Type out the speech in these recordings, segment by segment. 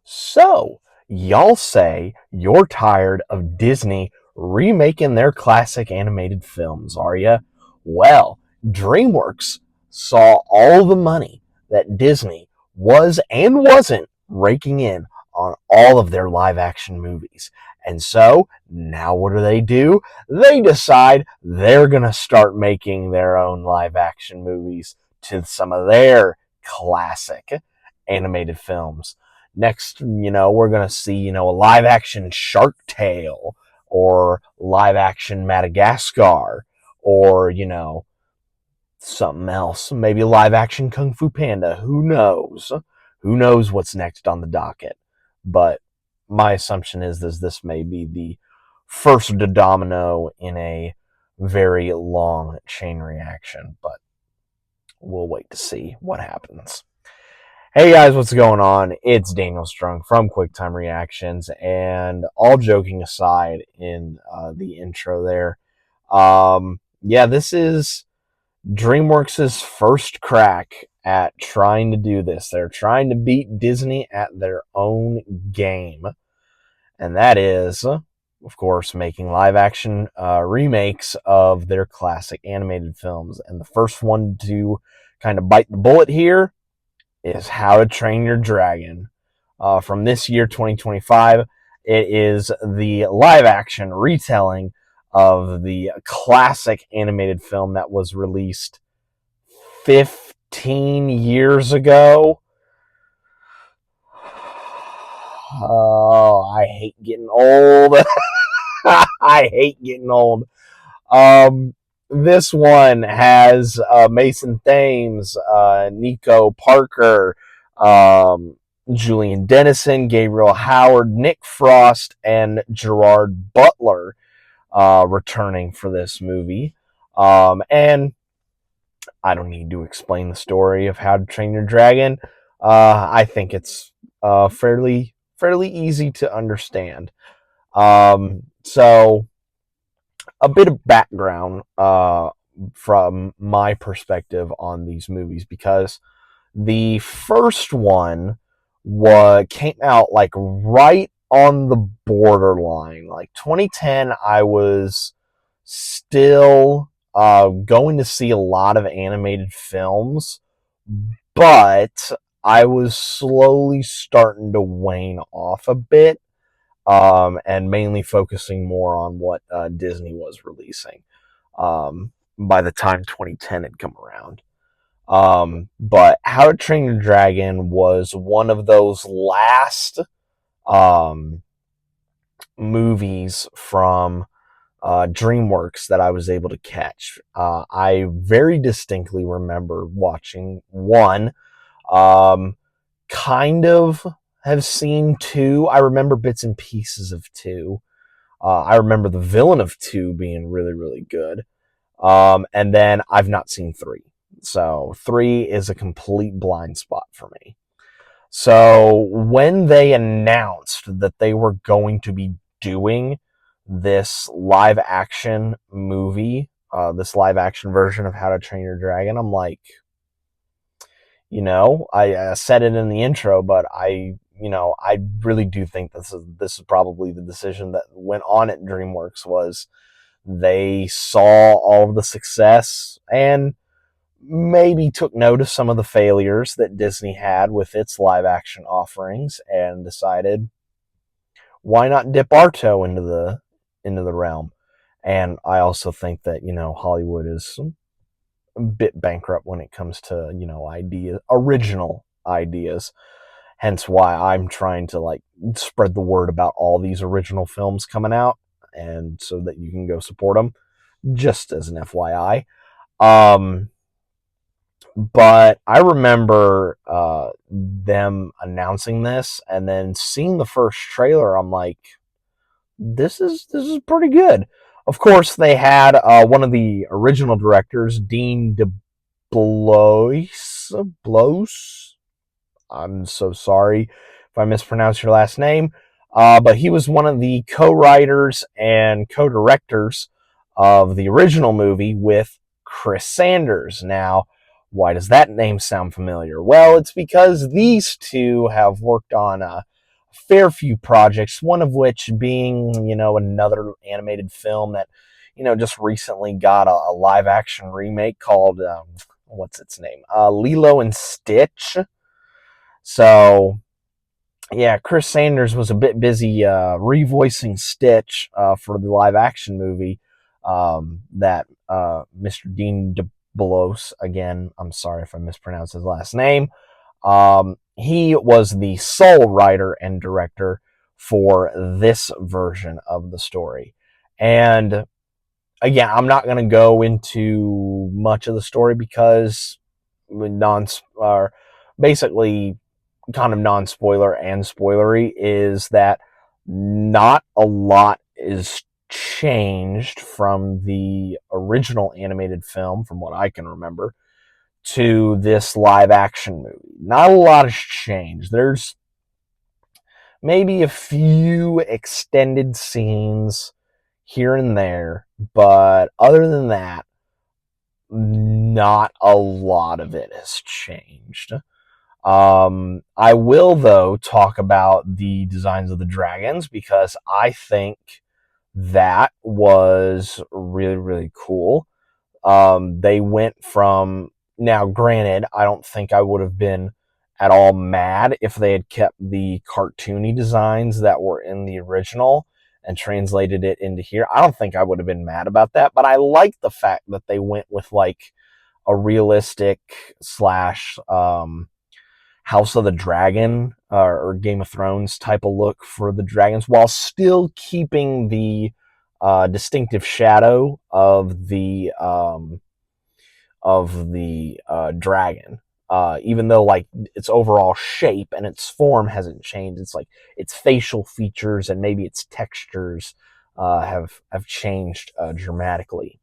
So, y'all say you're tired of Disney remaking their classic animated films, are ya? Well, DreamWorks saw all the money that Disney was and wasn't raking in on all of their live action movies. And so, now what do? They decide they're going to start making their own live action movies to some of their classic animated films. Next, we're going to see, a live action Shark Tale or live action Madagascar or, something else. Maybe live action Kung Fu Panda. Who knows? Who knows what's next on the docket? But my assumption is this may be the first domino in a very long chain reaction, but we'll wait to see what happens. Hey guys, what's going on? It's Daniel Strung from QuickTime Reactions, and all joking aside in the intro there, this is DreamWorks' first crack at trying to do this. They're trying to beat Disney at their own game, and that is, of course, making live-action remakes of their classic animated films. And the first one to kind of bite the bullet here is How to Train Your Dragon. From this year, 2025, it is the live-action retelling of the classic animated film that was released 15 years ago. Oh, I hate getting old. I hate getting old. This one has masonthames, nicoparker, Julian Dennison, Gabriel Howard, Nick Frost, and Gerardbutler returning for this movie. And I don't need to explain the story of How to Train Your Dragon. I think it's fairly easy to understand. So a bit of background from my perspective on these movies, because the first one came out like right on the borderline. Like 2010, I was still going to see a lot of animated films, but I was slowly starting to wane off a bit. And mainly focusing more on what Disney was releasing by the time 2010 had come around. But How to Train Your Dragon was one of those last movies from DreamWorks that I was able to catch. I very distinctly remember watching one. Kind of have seen two. I remember bits and pieces of two. I remember the villain of two being really, really good. And then I've not seen three. So three is a complete blind spot for me. So when they announced that they were going to be doing this live action movie, this live action version of How to Train Your Dragon, I'm like, I said it in the intro, but I really do think this is probably the decision that went on at DreamWorks. Was they saw all of the success and maybe took note of some of the failures that Disney had with its live action offerings and decided, why not dip our toe into the realm? And I also think that, Hollywood is a bit bankrupt when it comes to, original ideas. Hence why I'm trying to spread the word about all these original films coming out, and so that you can go support them, just as an FYI. But I remember them announcing this and then seeing the first trailer. I'm like, this is pretty good. Of course, they had one of the original directors, Dean DeBlois. I'm so sorry if I mispronounce your last name. But he was one of the co-writers and co-directors of the original movie with Chris Sanders. Now, why does that name sound familiar? Well, it's because these two have worked on fair few projects, one of which being, another animated film that, just recently got a live action remake called, what's its name? Lilo and Stitch. So, yeah, Chris Sanders was a bit busy revoicing Stitch for the live action movie that Mr. Dean DeBlos, again, I'm sorry if I mispronounced his last name, he was the sole writer and director for this version of the story. And again, I'm not going to go into much of the story because basically kind of non-spoiler and spoilery is that not a lot is changed from the original animated film, from what I can remember, to this live action movie. Not a lot has changed. There's maybe a few extended scenes here and there, but other than that, not a lot of it has changed. I will, though, talk about the designs of the dragons because I think that was really, really cool. They went from, now granted, I don't think I would have been at all mad if they had kept the cartoony designs that were in the original and translated it into here. I don't think I would have been mad about that, but I like the fact that they went with like a realistic slash House of the Dragon or Game of Thrones type of look for the dragons, while still keeping the distinctive shadow of the dragon. Even though like its overall shape and its form hasn't changed, it's like its facial features and maybe its textures have changed dramatically.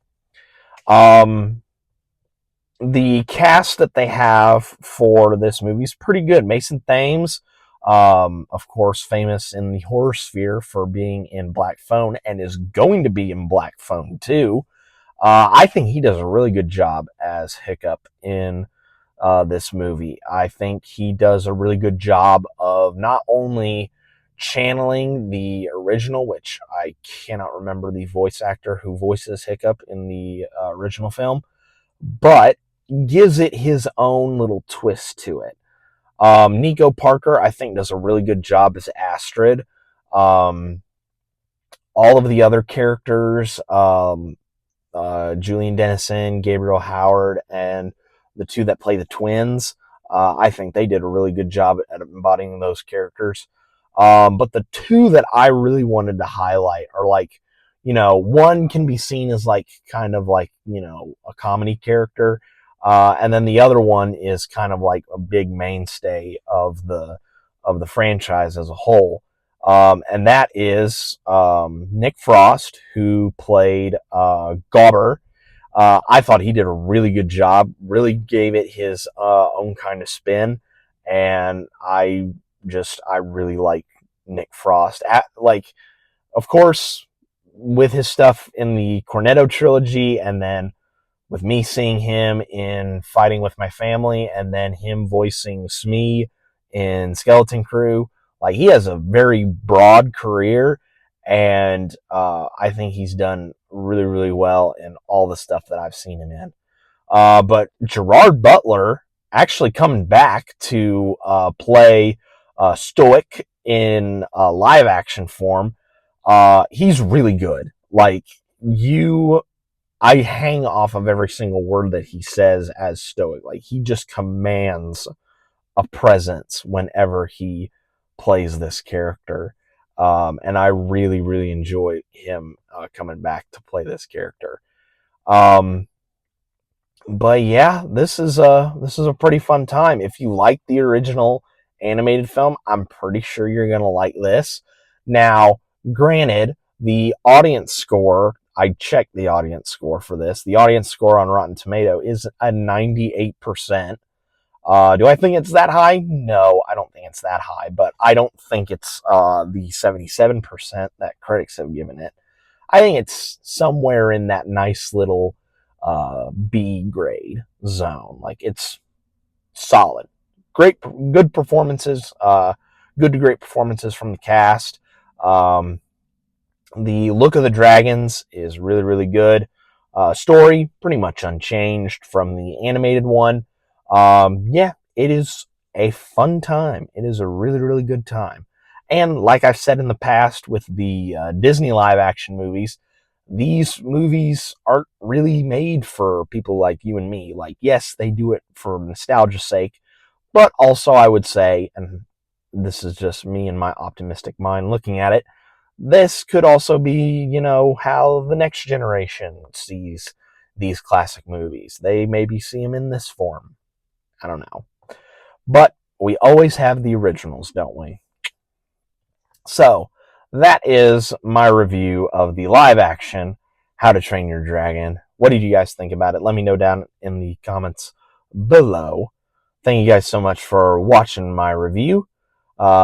The cast that they have for this movie is pretty good. Masonthames, of course, famous in the horror sphere for being in Black Phone and is going to be in Black Phone too. I think he does a really good job as Hiccup in this movie. I think he does a really good job of not only channeling the original, which I cannot remember the voice actor who voices Hiccup in the original film, but gives it his own little twist to it. Nicoparker, I think, does a really good job as Astrid. All of the other characters, Julian Dennison, Gabriel Howard, and the two that play the twins, I think they did a really good job at embodying those characters. But the two that I really wanted to highlight are like, one can be seen as like kind of like, a comedy character. And then the other one is kind of like a big mainstay of the franchise as a whole. And that is Nick Frost, who played Gobber. I thought he did a really good job, really gave it his own kind of spin. And I really like Nick Frost. Of course, with his stuff in the Cornetto trilogy, and then with me seeing him in Fighting with My Family, and then him voicing Smee in Skeleton Crew, like he has a very broad career, and I think he's done really, really well in all the stuff that I've seen him in. But Gerard Butler actually coming back to play Stoic in live action form. He's really good. Like I hang off of every single word that he says as Stoic. Like he just commands a presence whenever he plays this character. And I really, really enjoy him coming back to play this character. But yeah, this is a pretty fun time. If you like the original animated film, I'm pretty sure you're gonna like this. Now, granted, the audience score, I checked the audience score for this. The audience score on Rotten Tomato is a 98%. Do I think it's that high? No, I don't think it's that high, but I don't think it's the 77% that critics have given it. I think it's somewhere in that nice little B grade zone. Like it's solid. Good performances, good to great performances from the cast. Um, the look of the dragons is really, really good. Story, pretty much unchanged from the animated one. Yeah, it is a fun time. It is a really, really good time. And like I've said in the past with the Disney live action movies, these movies aren't really made for people like you and me. Like, yes, they do it for nostalgia's sake, but also I would say, and this is just me and my optimistic mind looking at it, this could also be, how the next generation sees these classic movies. They maybe see them in this form. I don't know. But we always have the originals, don't we? So, that is my review of the live action How to Train Your Dragon. What did you guys think about it? Let me know down in the comments below. Thank you guys so much for watching my review.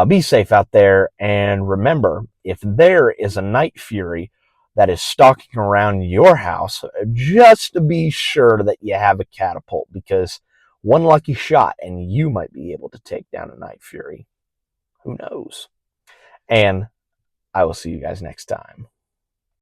Be safe out there, and remember, if there is a night fury that is stalking around your house, just to be sure that you have a catapult, because one lucky shot and you might be able to take down a night fury. Who knows? And I will see you guys next time.